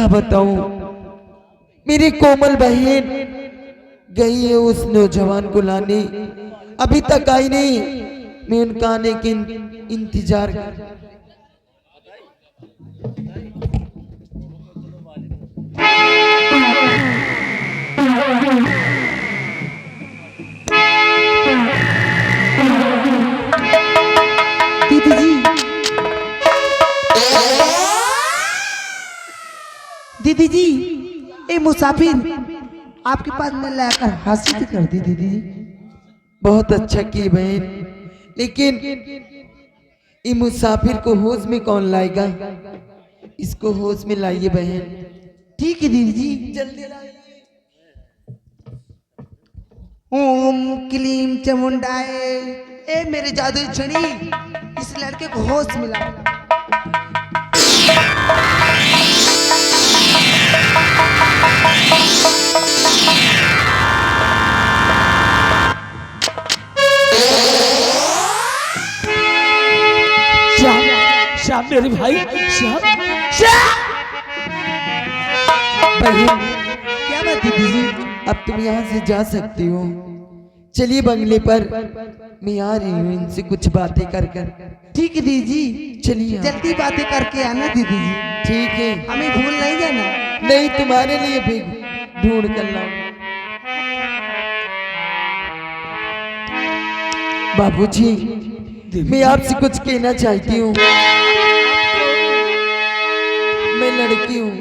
क्या बताऊं, मेरी कोमल बहन गई है उस नौजवान को लाने, अभी तक आई नहीं। मैं उनका आने के इंतजार। दीदी जी, दीदी जी, ये मुसाफिर आपके पास में लाकर हासिल कर दी दीदी जी। बहुत अच्छा की बहन, लेकिन ये मुसाफिर को होश में कौन लाएगा? इसको होश में लाइए बहन। ठीक है दीदी जी, जल्दी लाइए। ओम क्लीम चमुंडाए, ए मेरे जादुई छड़ी, इस लड़के को होश मिला। श्याम, श्याम मेरे भाई, श्याम, श्याम। बहन, क्या बात दीदी जी? अब तुम यहाँ से जा सकती हो। चलिए बंगले पर, मैं आ रही हूँ इनसे कुछ बातें कर कर। ठीक है दीदी जी, चलिए। जल्दी बातें करके आना दीदी जी, ठीक है। हमें भूल नहीं जाना। नहीं, तुम्हारे लिए भी ढूंढ कर लाऊं। बाबूजी, मैं आपसे कुछ कहना चाहती हूँ। मैं लड़की हूँ।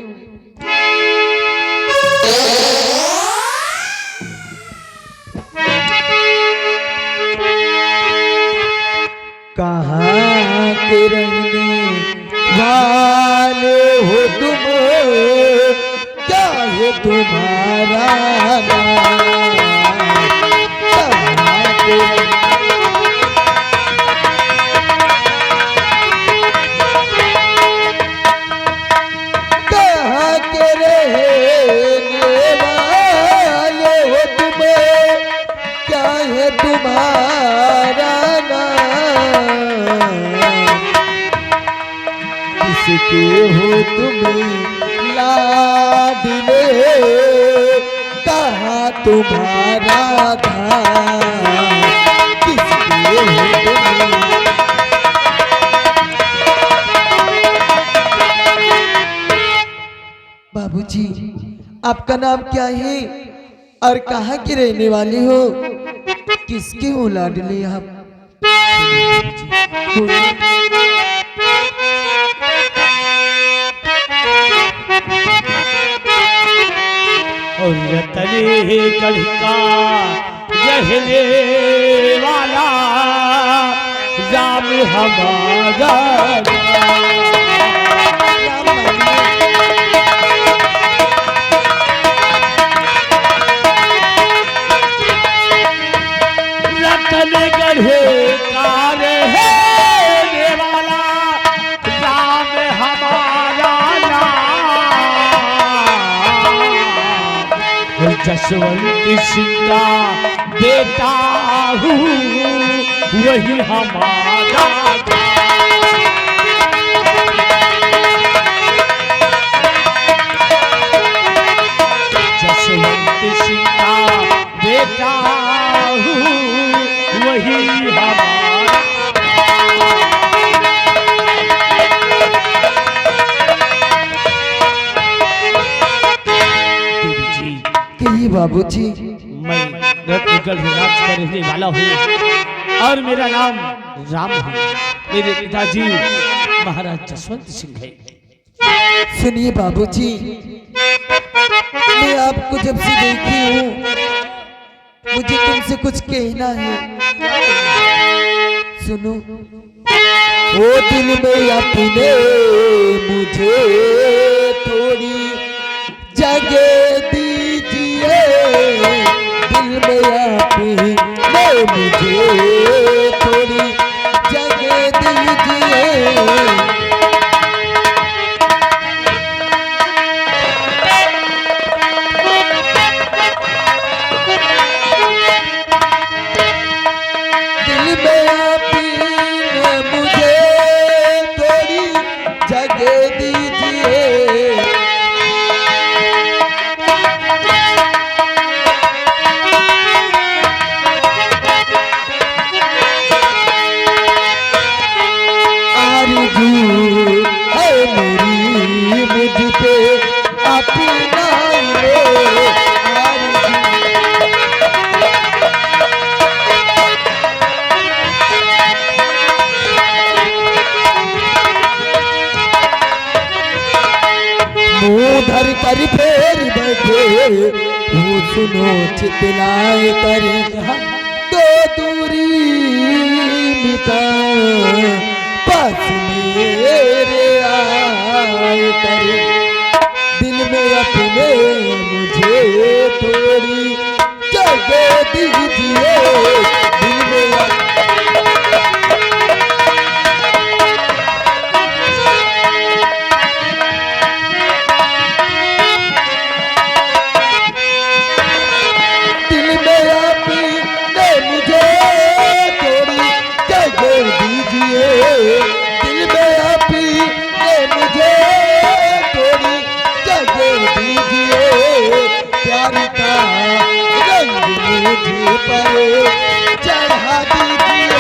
कहाँ के रहने वाले हो तुम, क्या है तुम्हारा नाम? कहाँ के कहाँ के रहने वाले हो तुम, क्या है तुम्हारा नाम? किसके हो तुम लाडले, कहाँ तुम्हारा धाम? किसके हो तुम? बाबूजी, आपका नाम क्या है और कहाँ के रहने वाले हो? किसके हो लाडले आप? और रतने गढ़ का रहने वाला राम हमारा। रतने गढ़ का रहने वाला राम हमारा नाम। जसवंत सिंह का बेटा हूँ, वही हमारा। जसवंत सिंह का बेटा हूँ, वही हमारा। कहिए बाबूजी। मैं रत्नगढ़ राज का रहने वाला हूँ और मेरा नाम राम है। मेरे पिताजी महाराज जसवंत सिंह है। सुनिए बाबूजी, मैं आपको जब से देखी हूँ, मुझे तुमसे कुछ कहना है। सुनो। ओ दिल में अपने मुझे थोड़ी जगह दीजिए, दिल में अपने मुझे थोड़ी जगह दीजिए। कर फेर बैठे वो सुनो चितलाए कर तो दूरी मिटा पास मेरे आए कर दिल में अपने मुझे थोड़ी जगह दीजिए दिल में चढ़ा दीजिए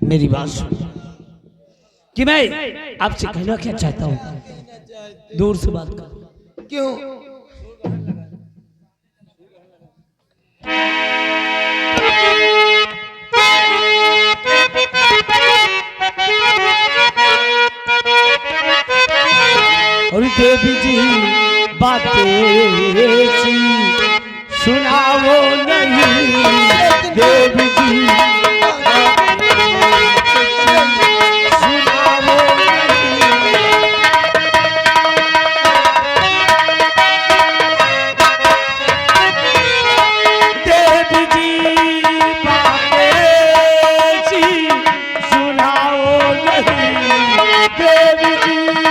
मेरी बात सुन कि मैं आपसे कहना क्या चाहता हूँ दूर से बात कर क्यों और देवी जी बातें सी सुनाओ नहीं देवी जी सुनाओ नहीं देवी जी बातें सी सुनाओ नहीं देवी जी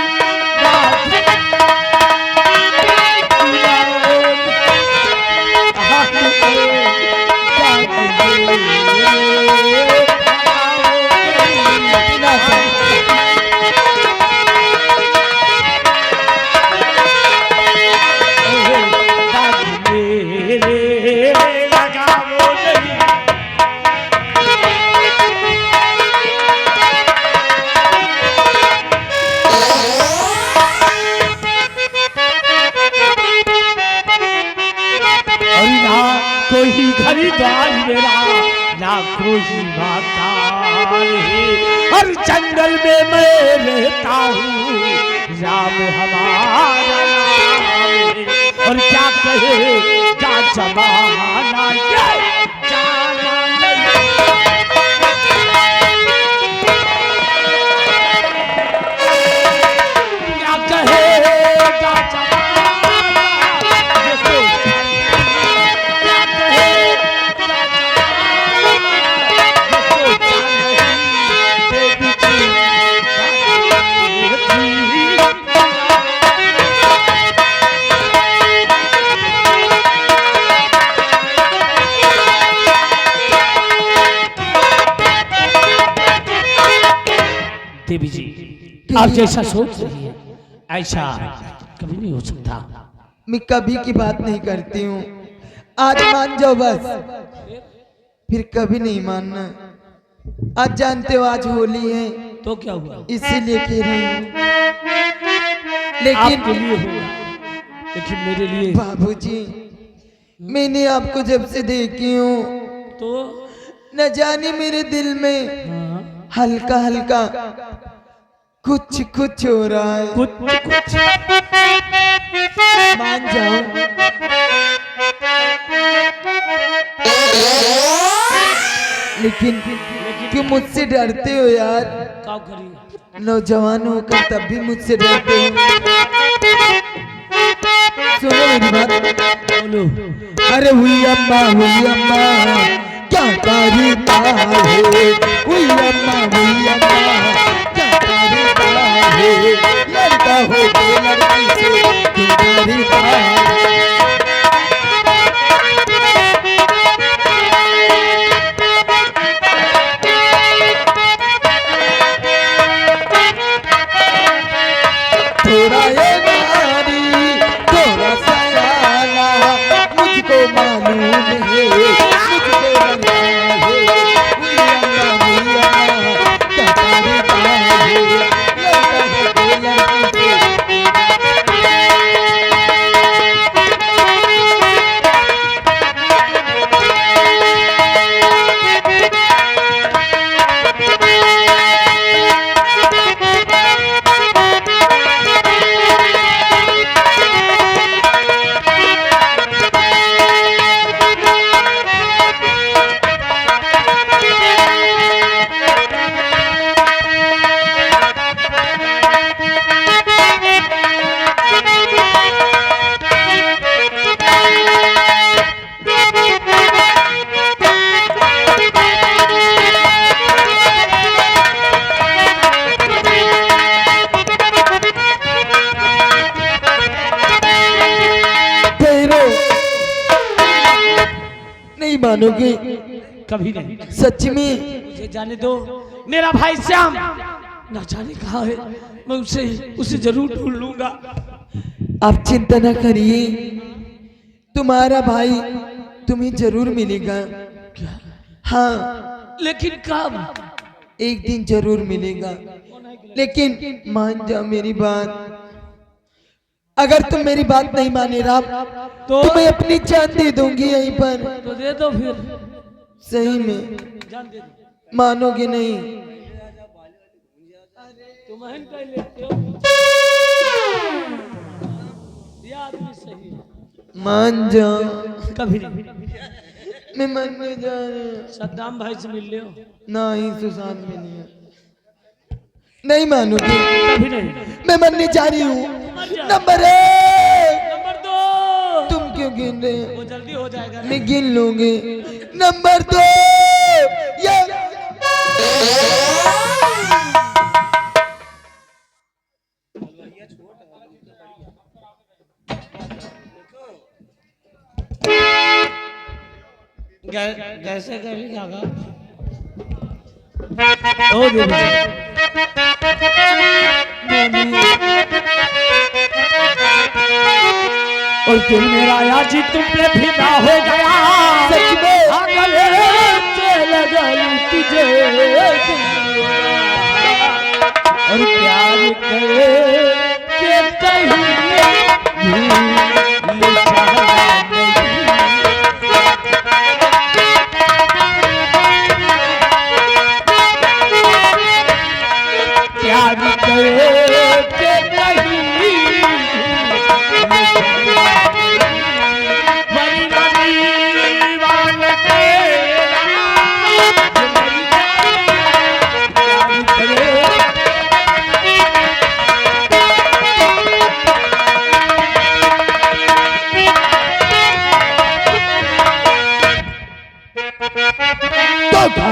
कोई खरीदार मेरा ना कोई मकान है और जंगल में मैं रहता हूँ राम हमारा नाम है और क्या कहे क्या जमाना ये जाना नहीं क्या कहेगा देवी जी आप जैसा सोच रही है ऐसा कभी नहीं हो सकता मैं कभी की बात नहीं करती हूँ आज मान जाओ बस फिर कभी नहीं मानना आज जानते हो आज होली है तो क्या हुआ इसीलिए कह रही हूँ आपके लेकिन लिए होगा लेकिन मेरे लिए बाबूजी मैंने आपको जब से देखी हूँ तो न जाने मेरे दिल में हाँ, हल्का हल्का कुछ कुछ हो रहा है कुछ कुछ मान जाओ लेकिन क्यों मुझसे डरते हो यार क्या करिए नौजवान होकर तब भी मुझसे डरते हो सुनो मेरी बात बोलो अरे हुई अम्मा क्या तारीफा है हुई अम्मा क्या तारीफा है लड़का हो तो लड़की से क्यों तारीफा थोड़ा ये नारी थोड़ा सयाना मुझको मालूम है मुझको लगता है हुई अम्मा क्या तारीफा है लड़का हो तो लड़की से मानोगे? कभी नहीं। सच में? मुझे जाने दो, मेरा भाई श्याम ना जाने कहाँ है, मैं उसे जरूर ढूंढ लूंगा। आप चिंता न करिए, तुम्हारा भाई तुम्हें जरूर मिलेगा। क्या? हाँ, लेकिन कब? एक दिन जरूर मिलेगा, लेकिन मान जाओ मेरी बात। अगर तुम मेरी बात नहीं माने राम, तो मैं अपनी जान दे दूंगी यहीं पर। तो दे दो फिर। सही में जान दे दो। मानोगे नहीं? तुम अहम कर लेते हो, ये आदमी सही है। मान जाओ। कभी नहीं। मैं मरने जा रही हूँ। सद्दाम भाई से मिल लियो। नहीं, सुशांत में नहीं है। नहीं मानोगे? कभी नहीं। मैं मरने जा रही हूँ। मर जा। नंबर 1। नंबर 2। तुम क्यों गिन रहे हो? वो जल्दी हो जाएगा। मैं गिन लूंगी। नंबर 2। कैसे कर लिया? ओ देवी। और तुम मेरा आज तुम पे फिदा हो गया। सच में? तुझे और प्यार करे के कहीं प्यार करे के नहीं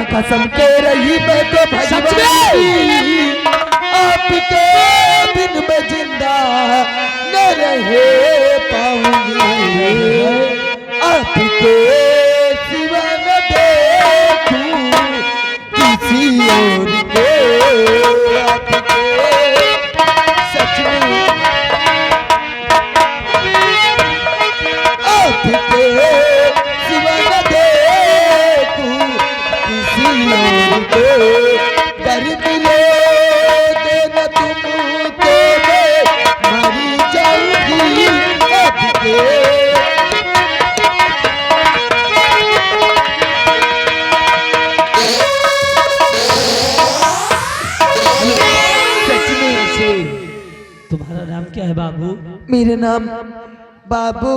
कसम के रही मैं तो भगवान, आपके बिन मैं जिंदा न रहे पाऊंगी। आपके सिवा न देखूं किसी और को। आपके सच में आपके सिवा न देखूं कर मिलो देना तुमको, मैं मरी जाऊंगी आपके। सच में से तुम्हारा नाम क्या है बाबू? मेरा नाम बाबू,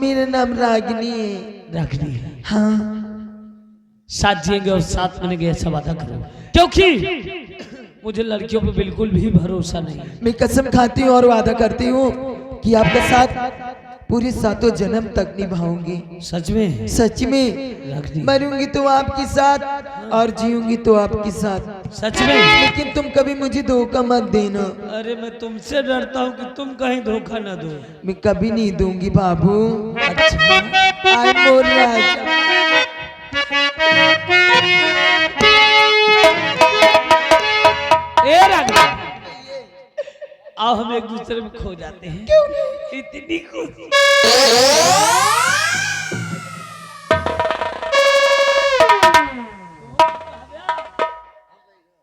मेरा नाम रागिनी है। रागिनी है। हाँ, साथ जिएंगे और साथ बनेंगे ऐसा वादा करो, क्योंकि मुझे लड़कियों पे बिल्कुल भी भरोसा नहीं है। मैं कसम खाती हूँ और वादा करती हूँ कि आपके साथ पूरे 7 जन्म तक निभाऊंगी। सच में? सच में। रागिनी। मरूंगी तो आपके साथ और जीऊंगी तो आपके साथ। सच में? लेकिन तुम कभी मुझे धोखा मत देना। अरे मैं तुमसे डरता हूँ कि तुम कहीं धोखा ना दो। मैं कभी नहीं दूंगी बाबू। अच्छा। आई मोर राज। ए रागिनी, आओ हम एक दूसरे में खो जाते हैं। क्यों नहीं? इतनी खुशी।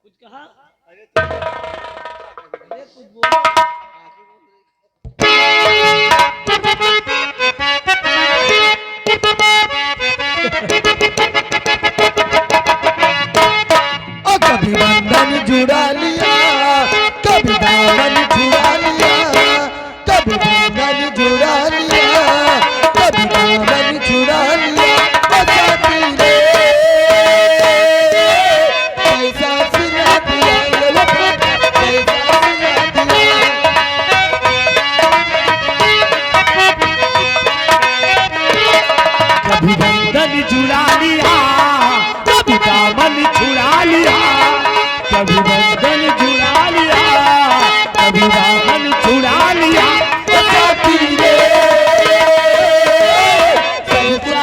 कुछ कहा? अरे कुछ बोलो। कभी बंधन जुड़ा लिया, कभी दामन छुड़ा लिया, कभी बंधन जुड़ा लिया, कभी दामन छुड़ा लिया। साथी रे कैसा सिला दिया, ये वफा कैसा सिला दिया। कभी बंधन जुड़ा लिया, कभी दामन छुड़ा लिया, कभी बंधन जुड़ा लिया, कभी दामन छुड़ा लिया। साथी रे कैसा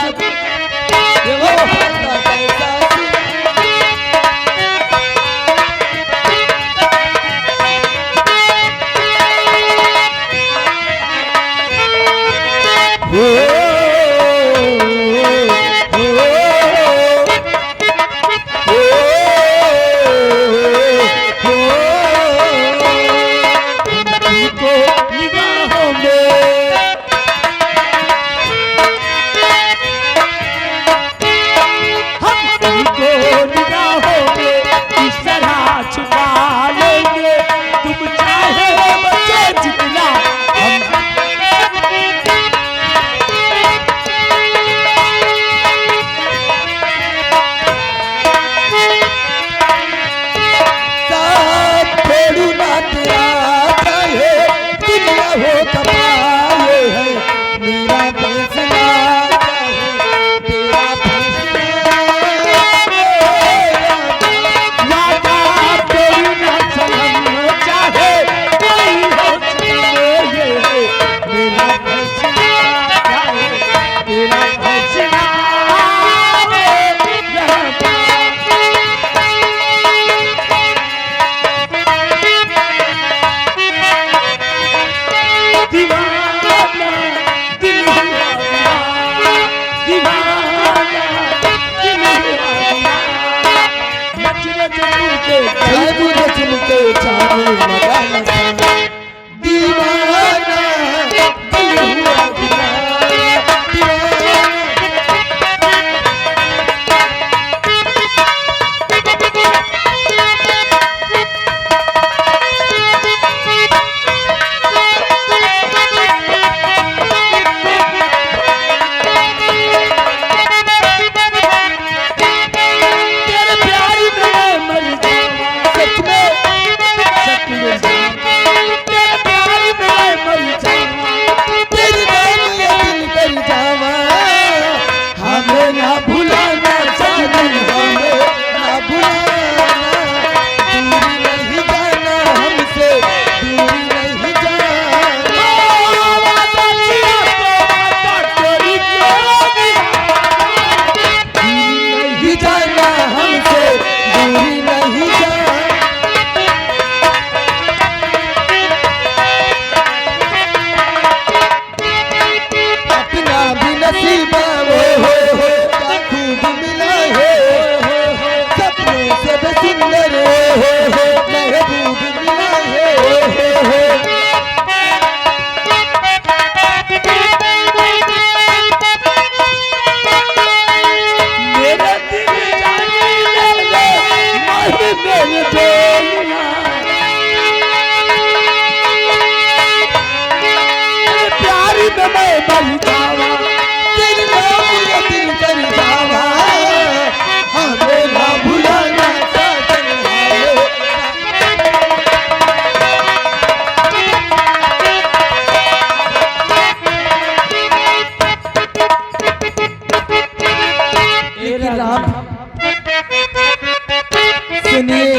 सुनिए,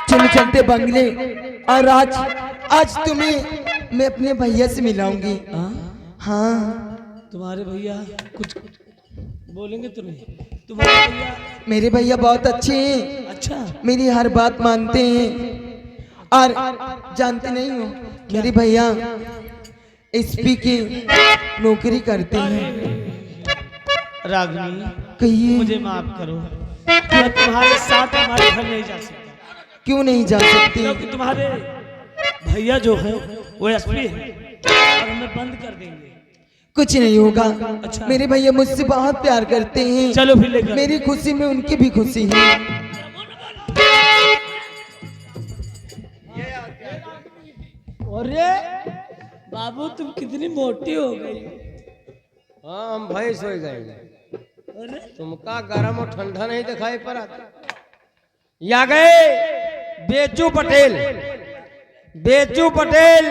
चलो चलते बंगले। और आज तुम्हें मैं अपने भैया से मिलाऊंगी। हाँ, तुम्हारे भैया कुछ बोलेंगे तो नहीं? तुम्हारे भैया? मेरे भैया बहुत अच्छे हैं। अच्छा, मेरी हर बात मानते हैं। और जानते नहीं हो, मेरे भैया एसपी की नौकरी करते हैं। रागिनी, कहिए। मुझे माफ करो, मैं तुम्हारे साथ हमारे घर नहीं जा सकता। क्यों नहीं जा सकती? क्योंकि तुम्हारे भैया जो है वो एसपी है और हमें बंद कर देंगे। कुछ नहीं होगा। अच्छा। मेरे भैया मुझसे बहुत प्यार करते हैं। चलो फिर लेकर। मेरी खुशी में उनकी भी खुशी है। अरे बाबू, तुम कितनी मोटी हो गई। हाँ, हम भैंस हो गए। तुमका गरम और ठंडा नहीं दिखाई पड़ा। या गए बेचू पटेल। बेचू पटेल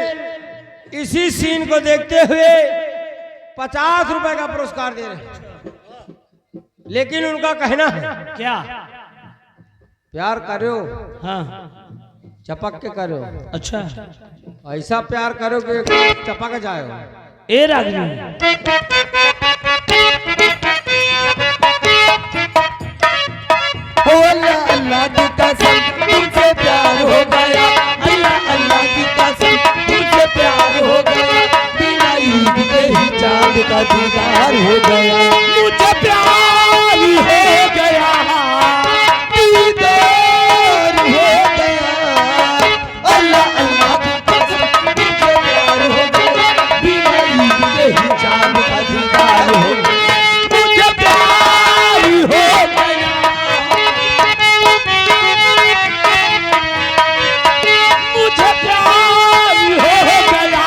इसी सीन को देखते हुए 50 रुपए का पुरस्कार दे रहे, लेकिन उनका कहना है क्या? प्यार करो, हाँ, चपक के करो। अच्छा, ऐसा प्यार करो कि चपक जाए। ए रागिनी, ओ अल्लाह अल्लाह की कसम तुमसे प्यार हो गया। अल्लाह अल्लाह की कसम तुमसे प्यार हो गया। बिना ईद के ही प्यार हो गया, मुझे प्यार हो गया, दीदार हो गया। अल्लाह अल्लाह की कसम मुझे प्यार हो गया, बिना ईद के ही चांद का दीदार हो गया। मुझे प्यार हो गया, मुझे प्यार हो गया,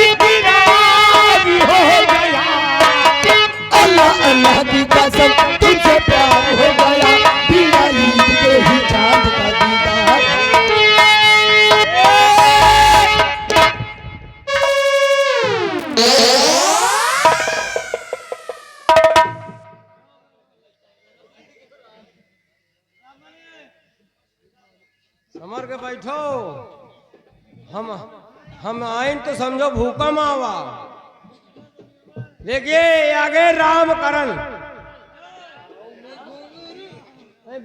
इकरार हो गया। अल्लाह अल्लाह की कसम तुझसे प्यार हो गया, बिना ईद के ही चांद का दीदार। समर के बैठो। हम आइन तो समझो भूकंप आवा। देखिए आगे रामकरण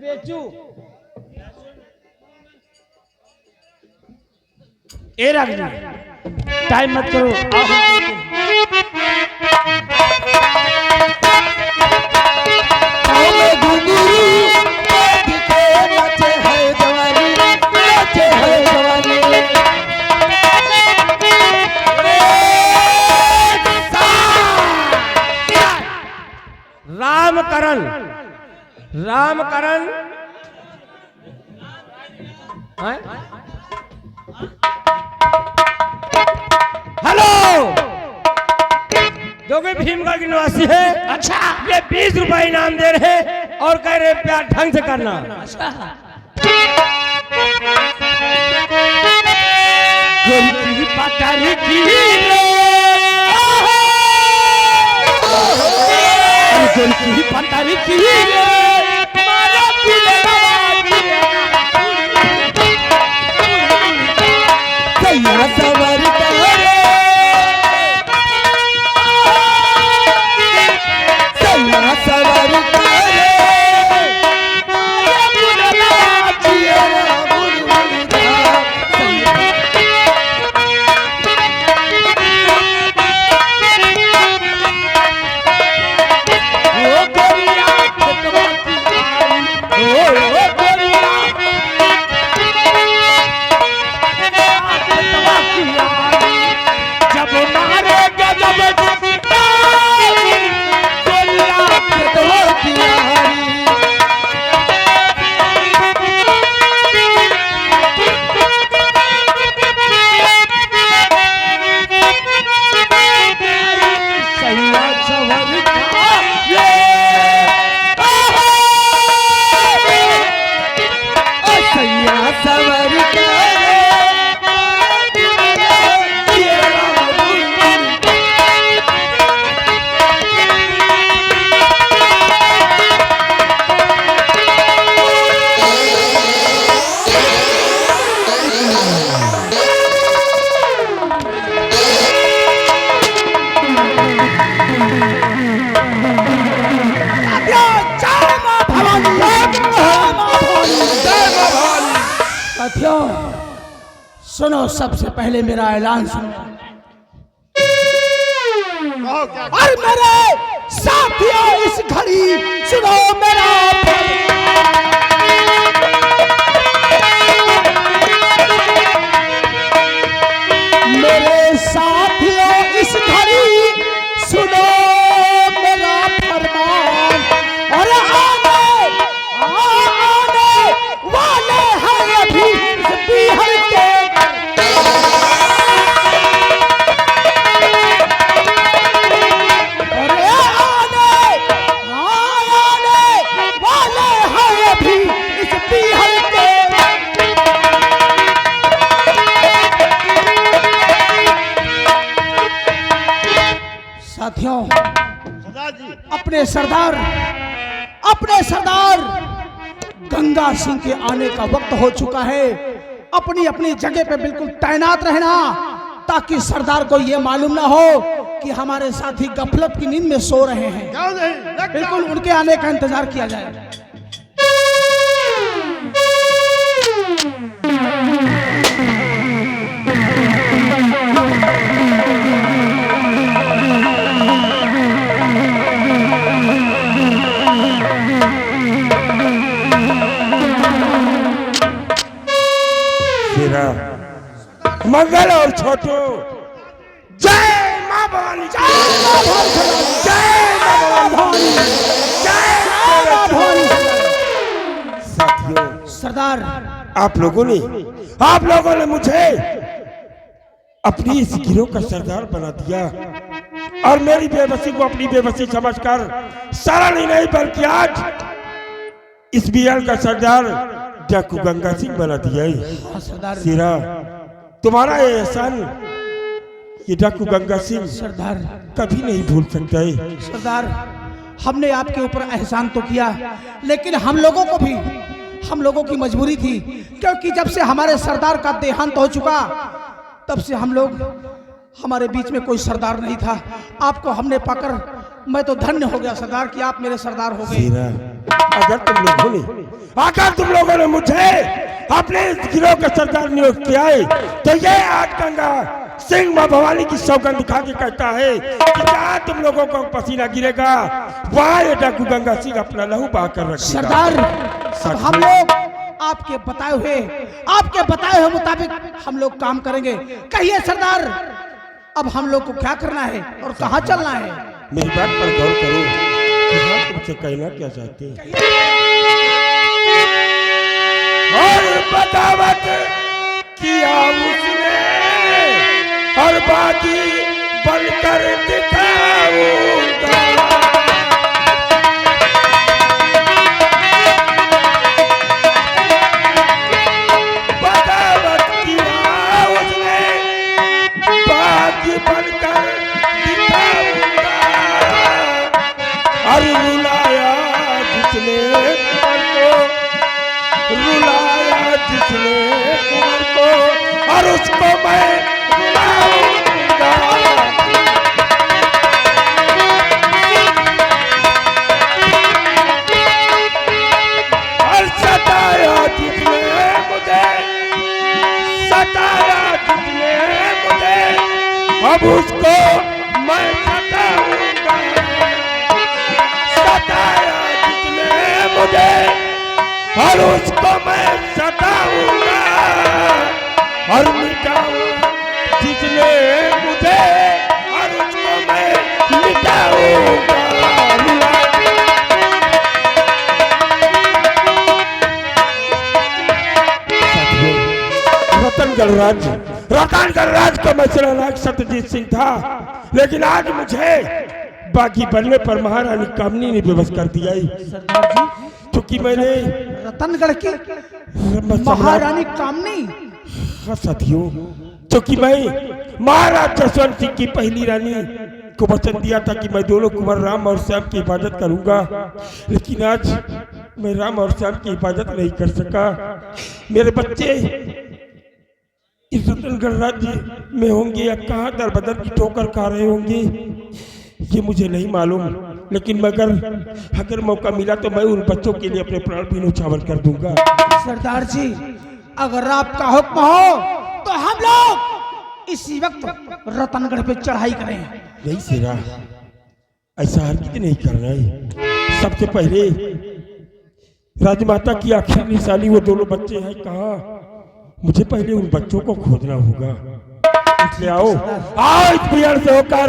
बेचू ए रागनी टाइम मत करो, आओ हम पाँव में घुंघरू बांध के नाचे है जवानी, नाचे है जवानी। रामकरण रामकरण हैं? हेलो जो कि भीमगढ़ की निवासी है। अच्छा ये 20 रुपए इनाम दे रहे हैं और कह रहे प्यार ढंग से करना। गोरकी पतर की गोरकी पतर की मारा पुलवा सैया सवर करे, सैया सवर करे, जिया बुलबुल ओ गोरिया खतवा की आई, ओ गोरिया खतवा की आई, जब मारे गजब जिंदाई, गोरिया खतवा की आई। सैया सवर का ये सैया सवर करे, साथियों सुनो, सबसे पहले मेरा ऐलान सुनो। और मेरे साथियों इस घड़ी सुनो मेरा मेरे साथियों इस घड़ी सुनो मेरा फरमान। और आने वाले हैं अभी इस बिहार के साथियों अपने सरदार गंगा सिंह के आने का वक्त हो चुका है। अपनी अपनी जगह पे बिल्कुल तैनात रहना, ताकि सरदार को यह मालूम ना हो कि हमारे साथी गफलत की नींद में सो रहे हैं। बिल्कुल उनके आने का इंतजार किया जाए। और छोटो, जय मां भवानी, जय मां भवानी, जय मां भवानी। साथियों, सरदार, आप लोगों ने मुझे अपनी इस गिरोह का सरदार बना दिया और मेरी बेबसी को अपनी बेबसी समझकर सरल ही नहीं बल्कि आज इस बीएल का सरदार डाकू गंगा सिंह बना दिया है। सरदार, सिरा, तुम्हारा ये एहसान ये डाकू गंगा सिंह सरदार कभी नहीं भूल सकता है। सरदार, हमने आपके ऊपर एहसान तो किया, लेकिन हम लोगों की मजबूरी थी, क्योंकि जब से हमारे सरदार का देहांत हो चुका तब से हमारे बीच में कोई सरदार नहीं था। आपको हमने पाकर मैं तो धन्य हो गया सरदार कि आप मेरे सरदार हो गए। अगर तुम लोगों ने मुझे अपने इस गिरोह का सरदार नियुक्त किया है तो ये आज गंगा सिंह मां भवानी की सौगंध खा के कहता है कि जहाँ तुम लोगों को पसीना गिरेगा वहाँ ये डाकू गंगा सिंह अपना लहू बहाकर रखेगा। सरदार, अब हम लोग आपके बताए हुए मुताबिक हम लोग काम करेंगे। कहिए सरदार, अब हम लोग को क्या करना है और कहाँ चलना है? मेरी बात पर गौर करो कि हम तुमसे कहना क्या चाहते हैं। और बगावत किया उसने और बाकी बनकर दिखाऊंगा। बगावत किया उसने बाकी बनकर दिखाऊंगा। और रुलाया जिसने कुंवर को और उसको मैं रुलाऊंगा। और सताया जिसने मुझे अब उसको मैं सताऊंगा। सताया जिसने मुझे और उसको मैं सताऊंगा। और मिटाऊंगा जिसने मुझे और उसको मैं मिटाऊंगा। रतनगढ़ राज का मसला नायक सत्यजीत सिंह था, लेकिन आज मुझे बाकी बनने पर महारानी कामनी ने विवश कर दिया है। सरदार जी, क्योंकि मैंने रतनगढ़ की महारानी कामनी? हाँ साथियों, क्योंकि मैं महाराज जसवंत सिंह की पहली रानी को वचन दिया था कि मैं दोनों कुंवर राम और श्याम की हिफाजत करूंगा, लेकिन आज मैं राम और श्याम की हिफाजत नहीं कर सका। मेरे बच्चे इस रतनगढ़ राज्य में होंगे या कहाँ दर बदर की ठोकर खा रहे होंगे ये मुझे नहीं मालूम, लेकिन अगर मौका मिला तो मैं उन बच्चों के लिए अपने प्राण भी न्यौछावर कर दूंगा। सरदार जी, अगर आपका हुक्म हो तो हम लोग इसी वक्त रतनगढ़ पे चढ़ाई करें। नहीं सिरा, ऐसा हरगिज़ नहीं करना है। सबसे पहले राजमाता की आखिरी निशानी वो दोनों बच्चे हैं कहाँ, मुझे पहले उन बच्चों को खोजना होगा। इसलिए आओ इस बिहार से होकर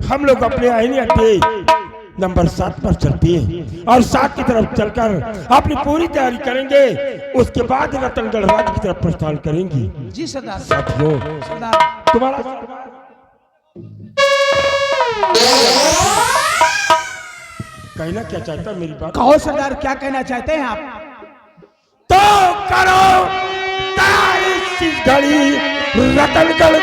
हम लोग अपने आईने अड्डे नंबर 7 पर चलते हैं और 7 की तरफ चलकर अपनी पूरी तैयारी करेंगे। उसके बाद रतनगढ़ राज की तरफ प्रस्थान करेंगे। जी सरदार। साथियों, सरदार, तुम्हारा कहना क्या चाहता मेरी बात? कहो सरदार, क्या कहना चाहते हैं आप? तो करो इस घड़ी रतनगढ़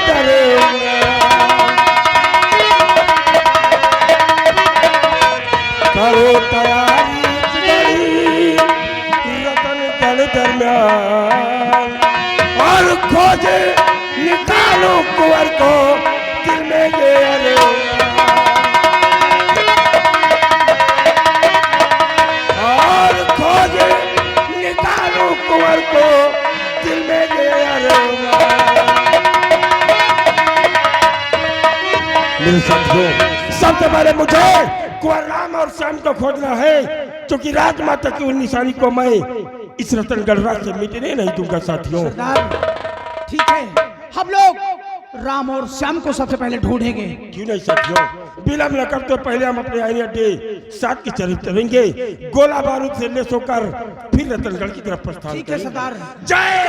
करो तैयारी इस घड़ी रतनगढ़ दरमियान और खोजे निकालो कुंवर को दिल में ये और खोजे निकालो कुंवर को दिल में मेरे साथियों, सबसे पहले मुझे कुंवर राम और श्याम को खोजना है, क्योंकि राजमाता की उन निशानी को मैं इस रतनगढ़ राज से मिटने नहीं दूंगा। साथियों, सरदार ठीक है, हम लोग राम और श्याम को सबसे पहले ढूंढेंगे। क्यों नहीं साथियों, विलंब न करते पहले हम अपने आईने अड्डे 7 की तरफ चलेंगे, गोला बारूद से लेस होकर फिर रतनगढ़ की तरफ प्रस्थान ठीक है करेंगे। सरदार। जय